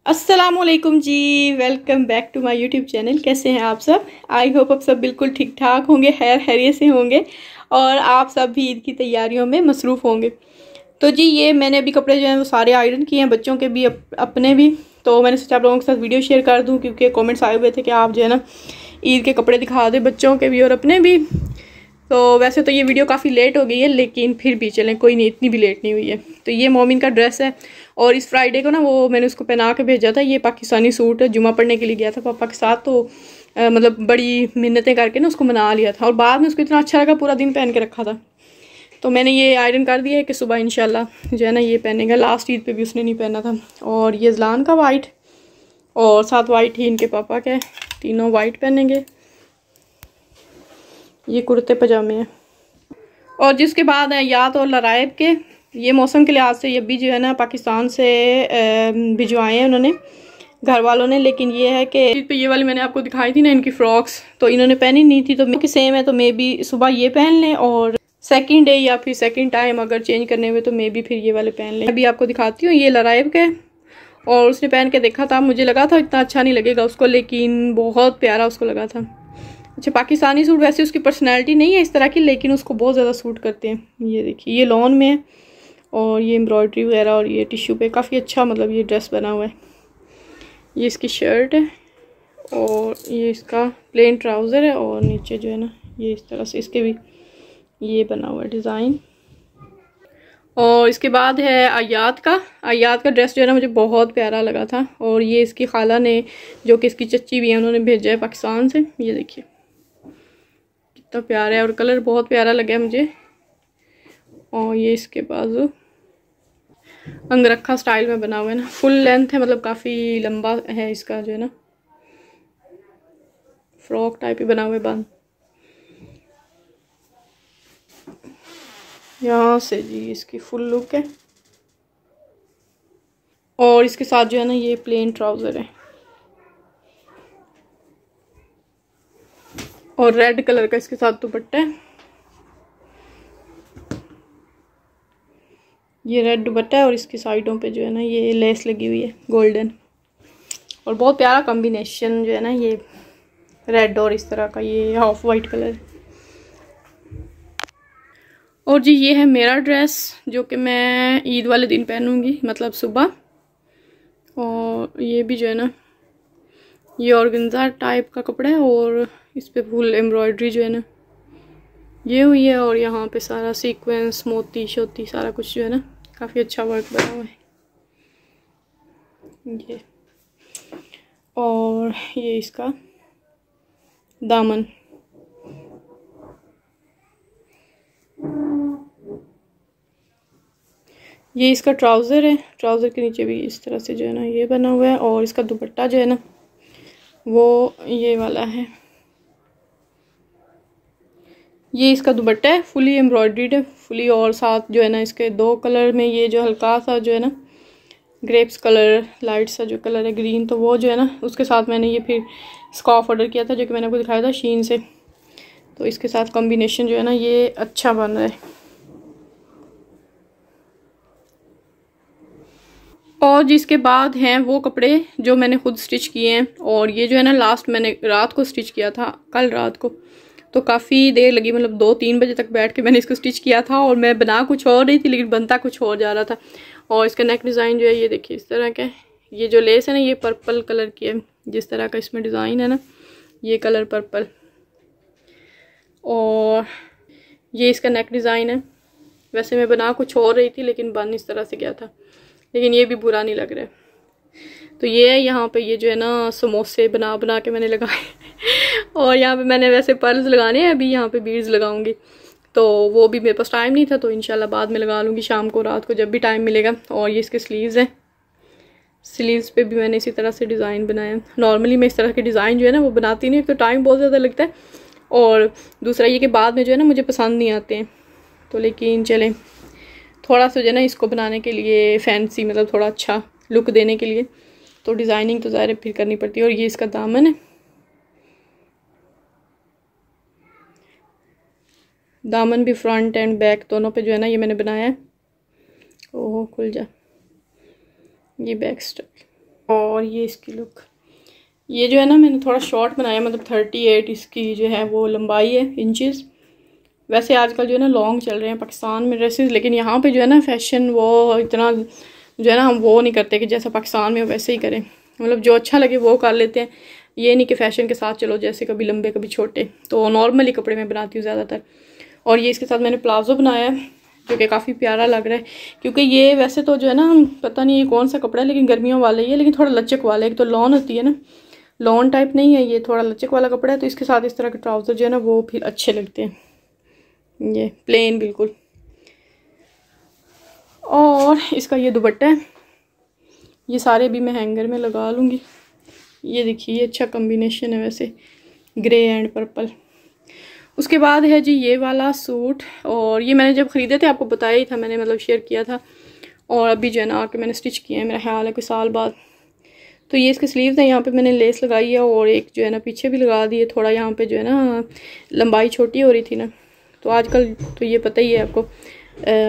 अस्सलामुअलैकुम जी, welcome back to my YouTube channel. कैसे हैं आप सब? आई होप आप सब बिल्कुल ठीक ठाक होंगे, खैरियत से होंगे और आप सब भी ईद की तैयारियों में मसरूफ़ होंगे। तो जी ये मैंने अभी कपड़े जो हैं वो सारे आयरन किए हैं, बच्चों के भी अपने भी। तो मैंने सोचा आप लोगों के साथ वीडियो शेयर कर दूँ, क्योंकि कमेंट्स आए हुए थे कि आप जो है ना ईद के कपड़े दिखा दें, बच्चों के भी और अपने भी। तो वैसे तो ये वीडियो काफ़ी लेट हो गई है, लेकिन फिर भी चलें, कोई नहीं, इतनी भी लेट नहीं हुई है। तो ये मोमिन का ड्रेस है और इस फ्राइडे को ना वो मैंने उसको पहना के भेजा था। ये पाकिस्तानी सूट है, जुमा पढ़ने के लिए गया था पापा के साथ, तो मतलब बड़ी मिन्नतें करके ना उसको मना लिया था और बाद में उसको इतना अच्छा लगा, पूरा दिन पहन के रखा था। तो मैंने ये आयरन कर दिया है कि सुबह इंशाल्लाह जो है ना ये पहनेगा। लास्ट ईद पे भी उसने नहीं पहना था। और ये ज़लान का वाइट और साथ वाइट ही इनके पापा के, तीनों वाइट पहनेंगे। ये कुर्ते पजामे हैं। और जिसके बाद है याद और लराइब के, ये मौसम के लिहाज से ये भी जो है ना पाकिस्तान से भिजवाए हैं उन्होंने, घर वालों ने। लेकिन ये है कि ये वाली मैंने आपको दिखाई थी ना इनकी फ्रॉक्स, तो इन्होंने पहनी नहीं थी, तो कि सेम है तो मे बी सुबह ये पहन लें और सेकंड डे या फिर सेकंड टाइम अगर चेंज करने हुए तो मे बी फिर ये वाले पहन लें। अभी आपको दिखाती हूँ, ये लराइब के। और उसने पहन के देखा था, मुझे लगा था इतना अच्छा नहीं लगेगा उसको, लेकिन बहुत प्यारा उसको लगा था। अच्छा, पाकिस्तानी सूट वैसे उसकी पर्सनैलिटी नहीं है इस तरह की, लेकिन उसको बहुत ज़्यादा सूट करते हैं। ये देखिए, ये लॉन में है और ये एम्ब्रॉयडरी वगैरह और ये टिश्यू पे काफ़ी अच्छा मतलब ये ड्रेस बना हुआ है। ये इसकी शर्ट है और ये इसका प्लेन ट्राउज़र है और नीचे जो है ना ये इस तरह से इसके भी ये बना हुआ है डिज़ाइन। और इसके बाद है आयात का ड्रेस जो है ना मुझे बहुत प्यारा लगा था। और ये इसकी खाला ने, जो कि इसकी चच्ची भी है, उन्होंने भेजा है पाकिस्तान से। ये देखिए कितना प्यारा है और कलर बहुत प्यारा लगा मुझे। और ये इसके बाजू अंगरखा स्टाइल में बना हुआ है ना, फुल लेंथ है, मतलब काफ़ी लंबा है इसका जो है ना, फ्रॉक टाइप ही बना हुआ है बंद। यहाँ से जी इसकी फुल लुक है और इसके साथ जो है ना ये प्लेन ट्राउज़र है और रेड कलर का इसके साथ दुपट्टा है। ये रेड दुपट्टा है और इसकी साइडों पे जो है ना ये लेस लगी हुई है गोल्डन, और बहुत प्यारा कॉम्बिनेशन जो है ना ये रेड और इस तरह का ये ऑफ वाइट कलर। और जी ये है मेरा ड्रेस जो कि मैं ईद वाले दिन पहनूंगी, मतलब सुबह। और ये भी जो है ना ये ऑर्गेन्जा टाइप का कपड़ा है और इस पे फुल एम्ब्रॉयडरी जो है ना ये हुई है और यहाँ पे सारा सीक्वेंस मोती शोती सारा कुछ जो है ना काफ़ी अच्छा वर्क बना हुआ है ये। और ये इसका दामन, ये इसका ट्राउज़र है। ट्राउज़र के नीचे भी इस तरह से जो है ना ये बना हुआ है और इसका दुपट्टा जो है ना वो ये वाला है। ये इसका दुपट्टा है, फुली एम्ब्रॉयडर्ड है फुली, और साथ जो है ना इसके दो कलर में ये जो हल्का सा जो है ना ग्रेप्स कलर, लाइट सा जो कलर है ग्रीन, तो वो जो है ना उसके साथ मैंने ये फिर स्कार्फ ऑर्डर किया था जो कि मैंने आपको दिखाया था शीन से। तो इसके साथ कॉम्बिनेशन जो है ना ये अच्छा बन रहा है। और जिसके बाद हैं वो कपड़े जो मैंने खुद स्टिच किए हैं। और ये जो है ना लास्ट मैंने रात को स्टिच किया था, कल रात को, तो काफ़ी देर लगी, मतलब 2-3 बजे तक बैठ के मैंने इसको स्टिच किया था। और मैं बना कुछ और रही थी लेकिन बनता कुछ और जा रहा था। और इसका नेक डिज़ाइन जो है ये देखिए इस तरह का है। ये जो लेस है ना ये पर्पल कलर की है, जिस तरह का इसमें डिज़ाइन है ना ये कलर पर्पल। और ये इसका नेक डिज़ाइन है। वैसे मैं बना कुछ और रही थी लेकिन बन इस तरह से गया था, लेकिन ये भी बुरा नहीं लग रहा है। तो ये है यहाँ पे, ये जो है ना समोसे बना बना के मैंने लगाए और यहाँ पे मैंने वैसे पर्ल्स लगाने हैं, अभी यहाँ पे बीड्स लगाऊंगी। तो वो भी मेरे पास टाइम नहीं था, तो इंशाल्लाह बाद में लगा लूँगी, शाम को रात को जब भी टाइम मिलेगा। और ये इसके स्लीव्स हैं, स्लीव्स पे भी मैंने इसी तरह से डिज़ाइन बनाया। नॉर्मली मैं इस तरह के डिज़ाइन जो है ना वो बनाती नहीं, तो टाइम बहुत ज़्यादा लगता है, और दूसरा ये कि बाद में जो है ना मुझे पसंद नहीं आते हैं। तो लेकिन चलें, थोड़ा सा जो है ना इसको बनाने के लिए फैंसी, मतलब थोड़ा अच्छा लुक देने के लिए तो डिज़ाइनिंग तो ज़ाहिर फिर करनी पड़ती है। और ये इसका दामन है, दामन भी फ्रंट एंड बैक दोनों पे जो है ना ये मैंने बनाया है। ओह खुल जा, ये बैक स्टेप। और ये इसकी लुक, ये जो है ना मैंने थोड़ा शॉर्ट बनाया, मतलब 38 इसकी जो है वो लंबाई है इंचेस। वैसे आजकल जो है ना लॉन्ग चल रहे हैं पाकिस्तान में ड्रेसेस, लेकिन यहाँ पे जो है ना फैशन वो इतना जो है ना हम वो नहीं करते कि जैसा पाकिस्तान में वैसे ही करें, मतलब जो अच्छा लगे वो कर लेते हैं। ये नहीं कि फ़ैशन के साथ चलो, जैसे कभी लंबे कभी छोटे, तो नॉर्मली कपड़े मैं बनाती हूँ ज़्यादातर। और ये इसके साथ मैंने प्लाजो बनाया है जो कि काफ़ी प्यारा लग रहा है, क्योंकि ये वैसे तो जो है ना पता नहीं ये कौन सा कपड़ा है, लेकिन गर्मियों वाला ही है, लेकिन थोड़ा लचक वाला है। एक तो लॉन होती है ना, लॉन टाइप नहीं है, ये थोड़ा लचक वाला कपड़ा है, तो इसके साथ इस तरह के ट्राउज़र जो है ना वो फिर अच्छे लगते हैं। ये प्लेन बिल्कुल। और इसका ये दुपट्टा है, ये सारे भी मैं हैंगर में लगा लूँगी। ये देखिए ये अच्छा कॉम्बिनेशन है वैसे, ग्रे एंड पर्पल। उसके बाद है जी ये वाला सूट, और ये मैंने जब ख़रीदे थे आपको बताया ही था मैंने, मतलब शेयर किया था, और अभी जो है ना आके मैंने स्टिच किया है, मेरा ख्याल है कोई साल बाद। तो ये इसके स्लीव्स हैं, यहाँ पे मैंने लेस लगाई है, और एक जो है ना पीछे भी लगा दी है, थोड़ा यहाँ पे जो है ना लंबाई छोटी हो रही थी ना, तो आजकल तो ये पता ही है आपको,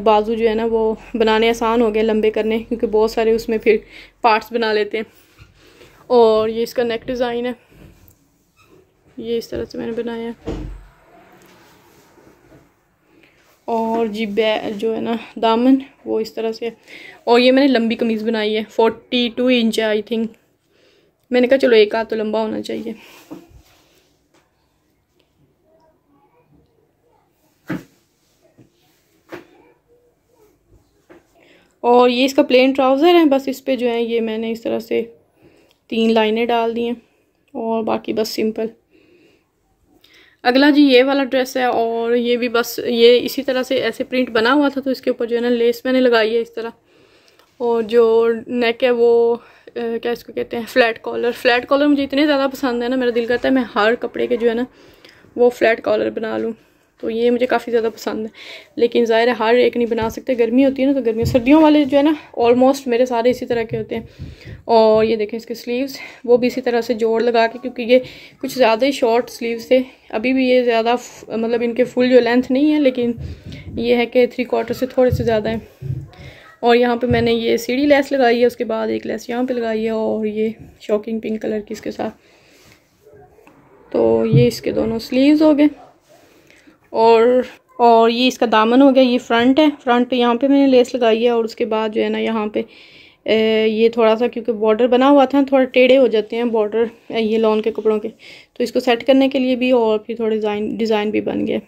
बाजू जो है ना वो बनाने आसान हो गए लंबे करने, क्योंकि बहुत सारे उसमें फिर पार्ट्स बना लेते हैं। और ये इसका नेक डिज़ाइन है, ये इस तरह से मैंने बनाया है। और जी जो है ना दामन वो इस तरह से है। और ये मैंने लंबी कमीज़ बनाई है, 42 इंच है आई थिंक, मैंने कहा चलो एक हाथ तो लंबा होना चाहिए। और ये इसका प्लेन ट्राउज़र है, बस इस पे जो है ये मैंने इस तरह से 3 लाइनें डाल दी हैं, और बाकी बस सिंपल। अगला जी ये वाला ड्रेस है, और ये भी बस ये इसी तरह से ऐसे प्रिंट बना हुआ था, तो इसके ऊपर जो है ना लेस मैंने लगाई है इस तरह। और जो नेक है वो क्या इसको कहते हैं, फ्लैट कॉलर। फ्लैट कॉलर मुझे इतने ज़्यादा पसंद है ना, मेरा दिल करता है मैं हर कपड़े के जो है ना वो फ्लैट कॉलर बना लूँ, तो ये मुझे काफ़ी ज़्यादा पसंद है। लेकिन ज़ाहिर है हर एक नहीं बना सकते, गर्मी होती है ना, तो गर्मी सर्दियों वाले जो है ना ऑलमोस्ट मेरे सारे इसी तरह के होते हैं। और ये देखें इसके स्लीव्स, वो भी इसी तरह से जोड़ लगा के, क्योंकि ये कुछ ज़्यादा ही शॉर्ट स्लीव्स थे, अभी भी ये ज़्यादा मतलब इनके फुल जो लेंथ नहीं है, लेकिन ये है कि 3/4 से थोड़े से ज़्यादा है। और यहाँ पे मैंने ये सीढ़ी लेस लगाई है, उसके बाद एक लेस यहाँ पे लगाई है, और ये शॉकिंग पिंक कलर की इसके साथ। तो ये इसके दोनों स्लीव्स हो गए, और ये इसका दामन हो गया। ये फ्रंट है, फ्रंट यहाँ पे मैंने लेस लगाई है, और उसके बाद जो है ना यहाँ पे ये थोड़ा सा, क्योंकि बॉर्डर बना हुआ था, थोड़ा टेढ़े हो जाते हैं बॉर्डर ये लॉन के कपड़ों के, तो इसको सेट करने के लिए भी, और फिर थोड़े डिज़ाइन भी बन गए।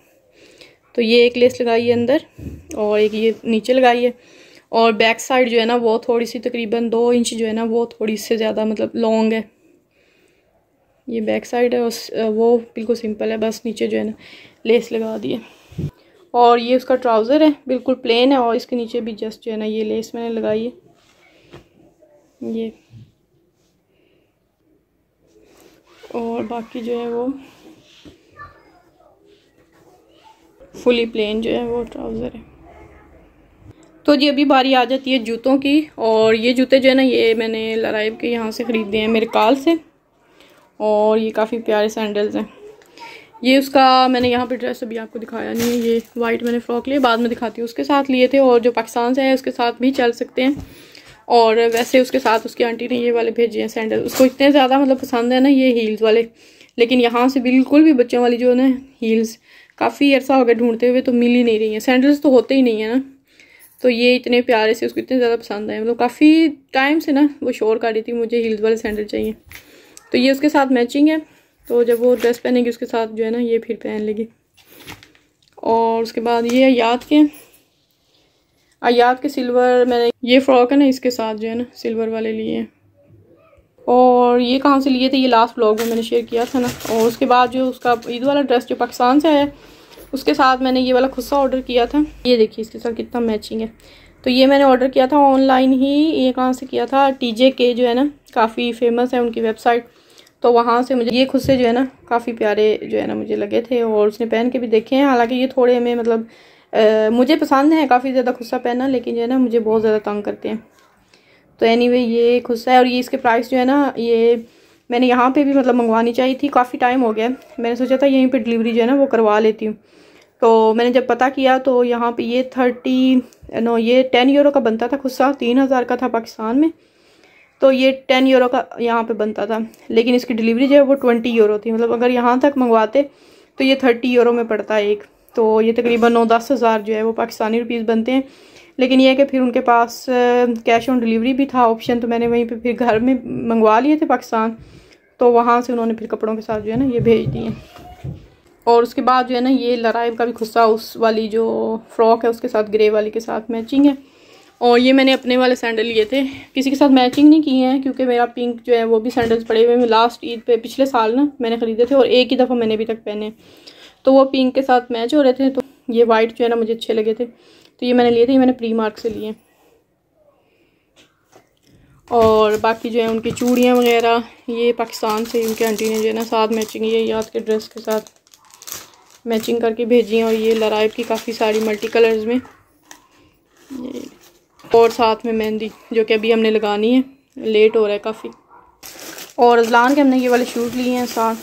तो ये एक लेस लगाई है अंदर, और एक ये नीचे लगाई है। और बैक साइड जो है ना वो थोड़ी सी तकरीबन 2 इंच जो है ना वो थोड़ी से ज़्यादा मतलब लॉन्ग है, ये बैक साइड है। वो बिल्कुल सिंपल है, बस नीचे जो है ना लेस लगा दी है। और ये उसका ट्राउज़र है, बिल्कुल प्लेन है, और इसके नीचे भी जस्ट जो है ना ये लेस मैंने लगाई है ये। और बाकी जो है वो फुली प्लेन जो है वो ट्राउज़र है। तो जी अभी बारी आ जाती है जूतों की, और ये जूते जो है ना ये मैंने लराइब के यहाँ से ख़रीदे हैं, मेरे काल से, और ये काफ़ी प्यारे सैंडल्स हैं। ये उसका मैंने यहाँ पे ड्रेस अभी आपको दिखाया नहीं है, ये वाइट मैंने फ़्रॉक लिए, बाद में दिखाती हूँ, उसके साथ लिए थे, और जो पाकिस्तान से है उसके साथ भी चल सकते हैं। और वैसे उसके साथ उसकी आंटी ने ये वाले भेजे हैं सैंडल, उसको इतने ज़्यादा मतलब पसंद है ना ये हील्स वाले, लेकिन यहाँ से बिल्कुल भी बच्चों वाली जो ना हील्स काफ़ी अरसा हो गया ढूंढते हुए, तो मिल ही नहीं रही हैं। सैंडल्स तो होते ही नहीं है ना, तो ये इतने प्यारे से उसको इतने ज़्यादा पसंद आए, मतलब काफ़ी टाइम से ना वो शोर कर रही थी मुझे हील्स वाले सैंडल चाहिए, तो ये उसके साथ मैचिंग है। तो जब वो ड्रेस पहनेगी उसके साथ जो है ना ये फिर पहन लेगी। और उसके बाद ये आयात के सिल्वर, मैंने ये फ्रॉक है ना इसके साथ जो है ना सिल्वर वाले लिए हैं। और ये कहाँ से लिए थे, ये लास्ट ब्लॉग में मैंने शेयर किया था ना। और उसके बाद जो उसका ईद वाला ड्रेस जो पाकिस्तान से आया उसके साथ मैंने ये वाला खुस्सा ऑर्डर किया था, ये देखिए इसके साथ कितना मैचिंग है। तो ये मैंने ऑर्डर किया था ऑनलाइन ही, ये कहाँ से किया था, TJK जो है ना काफ़ी फेमस है उनकी वेबसाइट, तो वहाँ से मुझे ये खुद से जो है ना काफ़ी प्यारे जो है ना मुझे लगे थे, और उसने पहन के भी देखे हैं। हालांकि ये थोड़े में मतलब मुझे पसंद है काफ़ी ज़्यादा खुस्सा पहनना, लेकिन जो है ना मुझे बहुत ज़्यादा तंग करते हैं। तो एनीवे ये खुस्सा है, और ये इसके प्राइस जो है ना ये मैंने यहाँ पे भी मतलब मंगवानी चाहिए थी, काफ़ी टाइम हो गया, मैंने सोचा था यहीं पे डिलीवरी जो है ना वो करवा लेती हूँ। तो मैंने जब पता किया तो यहाँ पे ये 10 यूरो का बनता था खुस्सा, 3000 का था पाकिस्तान में, तो ये 10 यूरो का यहाँ पे बनता था, लेकिन इसकी डिलीवरी जो है वो 20 यूरो थी। मतलब अगर यहाँ तक मंगवाते तो ये 30 यूरो में पड़ता है एक। तो ये तकरीबन 9-10 हज़ार जो है वो पाकिस्तानी रुपीज़ बनते हैं। लेकिन यह है कि फिर उनके पास कैश ऑन डिलीवरी भी था ऑप्शन, तो मैंने वहीं पे फिर घर में मंगवा लिए थे पाकिस्तान, तो वहाँ से उन्होंने फिर कपड़ों के साथ जो है ना ये भेज दिए। और उसके बाद जो है ना ये लराइब का भी खुस्सा उस वाली जो फ्रॉक है उसके साथ ग्रे वाली के साथ मैचिंग है। और ये मैंने अपने वाले सैंडल लिए थे, किसी के साथ मैचिंग नहीं किए हैं क्योंकि मेरा पिंक जो है वो भी सैंडल्स पड़े हुए हैं। लास्ट ईद पे पिछले साल ना मैंने ख़रीदे थे और एक ही दफ़ा मैंने अभी तक पहने, तो वो पिंक के साथ मैच हो रहे थे। तो ये वाइट जो है ना मुझे अच्छे लगे थे, तो ये मैंने लिए थे। ये मैंने प्री मार्क से लिए। और बाकी जो है उनकी चूड़ियाँ वगैरह ये पाकिस्तान से उनके आंटी ने जो है ना साथ मैचिंग ये याद के ड्रेस के साथ मैचिंग करके भेजी हैं। और ये लराइब की काफ़ी सारी मल्टी कलर्स में ये, और साथ में मेहंदी जो कि अभी हमने लगानी है, लेट हो रहा है काफ़ी। और अज़लान के हमने ये वाले शूज़ लिए हैं साथ।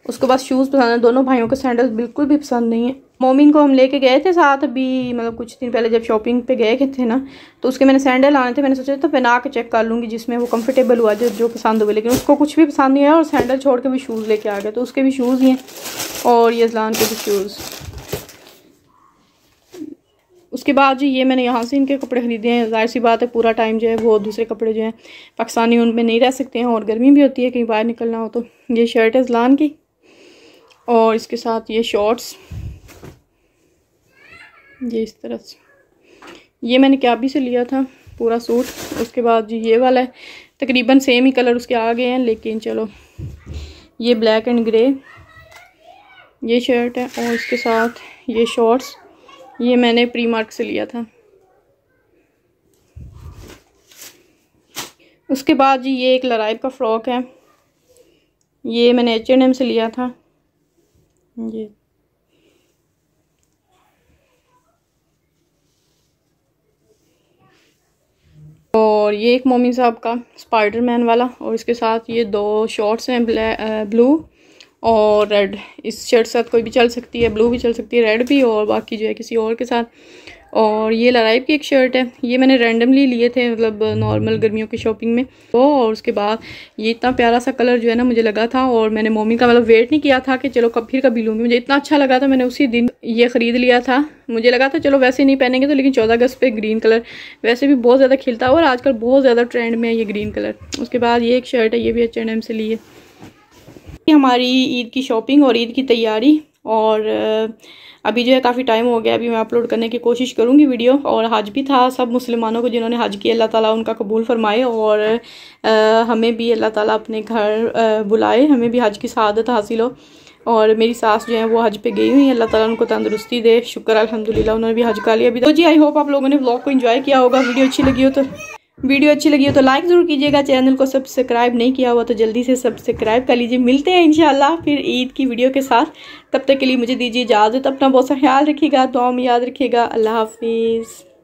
उसको बस शूज़ पसंद है, दोनों भाइयों के सैंडल्स बिल्कुल भी पसंद नहीं है। मोमिन को हम लेके गए थे साथ अभी, मतलब कुछ दिन पहले जब शॉपिंग पे गए थे ना, तो उसके मैंने सैंडल आने थे। मैंने सोचा तो पहना के चेक कर लूँगी जिसमें वो कंफर्टेबल हुआ जो पसंद हुए, लेकिन उसको कुछ भी पसंद नहीं आया और सैंडल छोड़ के भी शूज़ लेके आ गए। तो उसके भी शूज़ ही हैं और ये अज़लान के भी शूज़। उसके बाद जी ये मैंने यहाँ से इनके कपड़े ख़रीदे हैं। ज़ाहिर सी बात है पूरा टाइम जो है वो दूसरे कपड़े जो हैं पाकिस्तानी उनमें नहीं रह सकते हैं और गर्मी भी होती है कहीं बाहर निकलना हो। तो ये शर्ट है अज़लान की और इसके साथ ये शॉर्ट्स ये इस तरह से। ये मैंने क्याबी से लिया था पूरा सूट। उसके बाद जी ये वाला है, तकरीबन सेम ही कलर उसके आ गए हैं, लेकिन चलो ये ब्लैक एंड ग्रे ये शर्ट है और इसके साथ ये शॉर्ट्स ये मैंने प्री मार्क से लिया था। उसके बाद जी ये एक लराइब का फ्रॉक है, ये मैंने H&M से लिया था। ये और ये एक मोमिन साहब का स्पाइडरमैन वाला, और इसके साथ ये 2 शॉर्ट्स हैं ब्लू और रेड। इस शर्ट के साथ कोई भी चल सकती है, ब्लू भी चल सकती है, रेड भी, और बाकी जो है किसी और के साथ। और ये लराइब की एक शर्ट है, ये मैंने रैंडमली लिए थे मतलब नॉर्मल गर्मियों की शॉपिंग में। तो और उसके बाद ये इतना प्यारा सा कलर जो है ना मुझे लगा था, और मैंने मम्मी का मतलब वेट नहीं किया था कि चलो फिर कभी लूँगी, मुझे इतना अच्छा लगा था मैंने उसी दिन ये ख़रीद लिया था। मुझे लगा था चलो वैसे नहीं पहनेंगे तो, लेकिन 14 अगस्त पे ग्रीन कलर वैसे भी बहुत ज़्यादा खिलता है और आजकल बहुत ज़्यादा ट्रेंड में है ये ग्रीन कलर। उसके बाद ये एक शर्ट है, ये भी H&M से ली है। हमारी ईद की शॉपिंग और ईद की तैयारी, और अभी जो है काफ़ी टाइम हो गया, अभी मैं अपलोड करने की कोशिश करूँगी वीडियो। और हज भी था, सब मुसलमानों को जिन्होंने हज किया अल्लाह ताला उनका कबूल फरमाए, और हमें भी अल्लाह ताला अपने घर बुलाए, हमें भी हज की सआदत हासिल हो। और मेरी सास जो है वो हज पे गई हुई है, अल्लाह ताला उनको तंदुरुस्ती दे, शुक्र अल्हम्दुलिल्लाह उन्होंने भी हज कर लिया अभी। तो जी आई होप आप लोगों ने व्लॉग को एंजॉय किया होगा। वीडियो अच्छी लगी हो तो लाइक ज़रूर ख्याल चैनल को सब्सक्राइब नहीं किया हुआ तो जल्दी से सब्सक्राइब कर लीजिए। मिलते हैं इंशाल्लाह फिर ईद की वीडियो के साथ, तब तक के लिए मुझे दीजिए इजाज़त। अपना बहुत सा ख्याल रखिएगा, दुआ में याद रखिएगा। अल्लाह हाफिज़।